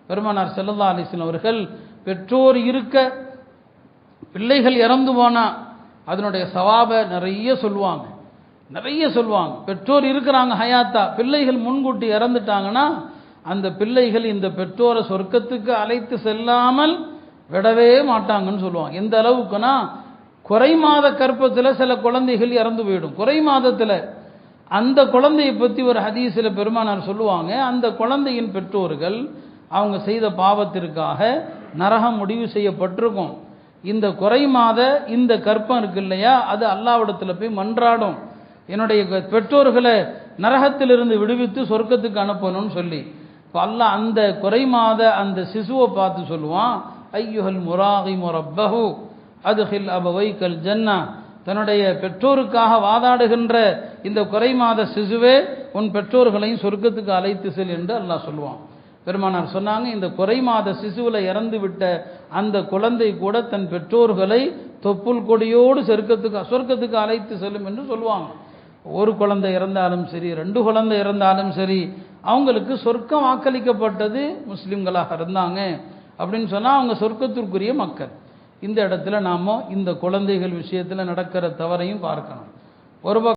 பெருமானார் ஸல்லல்லாஹு அலைஹி வஸல்லம் அவர்கள் பெற்றோர் இருக்க பிள்ளைகள் இறந்து போனா அதனுடைய சவாபை நிறைய சொல்லுவாங்க. பெற்றோர் இருக்கிறாங்க ஹயாத்தா, பிள்ளைகள் முன்கூட்டி இறந்துட்டாங்கன்னா அந்த பிள்ளைகள் இந்த பெற்றோரை சொர்க்கத்துக்கு அழைத்து செல்லாமல் விடவே மாட்டாங்கன்னு சொல்லுவாங்க. எந்த அளவுக்குன்னா, குறை மாத கற்பத்தில் சில குழந்தைகள் இறந்து போயிடும். குறை மாதத்தில் அந்த குழந்தையை பற்றி ஒரு ஹதீஸில் பெருமானார் சொல்லுவாங்க, அந்த குழந்தையின் பெற்றோர்கள் அவங்க செய்த பாவத்திற்காக நரகம் முடிவு செய்யப்பட்டிருக்கும். இந்த குறை மாத இந்த கற்பம் இருக்கு இல்லையா, அது அல்லாஹ்விடத்தில் போய் மன்றாடும், என்னுடைய பெற்றோர்களை நரகத்திலிருந்து விடுவித்து சொர்க்கத்துக்கு அனுப்பணும்னு சொல்லி. இப்போ அல்லாஹ் அந்த குறை மாத அந்த சிசுவை பார்த்து சொல்லுவான், ஐயுஹல் முராகிமு ரப்பஹு அதுஹில் அபவைக்கல் ஜன்னா, தன்னுடைய பெற்றோருக்காக வாதாடுகின்ற இந்த குறை மாத சிசுவே உன் பெற்றோர்களையும் சொர்க்கத்துக்கு அழைத்து செல் என்று அல்லாஹ் சொல்லுவான். பெருமானார் சொன்னாங்க, இந்த குறை மாத சிசுவில் இறந்து விட்ட அந்த குழந்தை கூட தன் பெற்றோர்களை தொப்புள் கொடியோடு சொர்க்கத்துக்கு அழைத்து செல்லும் என்று சொல்லுவாங்க. ஒரு குழந்தை இறந்தாலும் சரி, 2 குழந்தை இறந்தாலும் சரி, அவங்களுக்கு சொர்க்கம் வாக்களிக்கப்பட்டது முஸ்லிம்களாக இருந்தாங்க அப்படின்னு சொன்னால் அவங்க சொர்க்கத்திற்குரிய மக்கள். இந்த இடத்துல நாம் இந்த குழந்தைகள் விஷயத்தில் நடக்கிற தவறையும் பார்க்கணும். ஒரு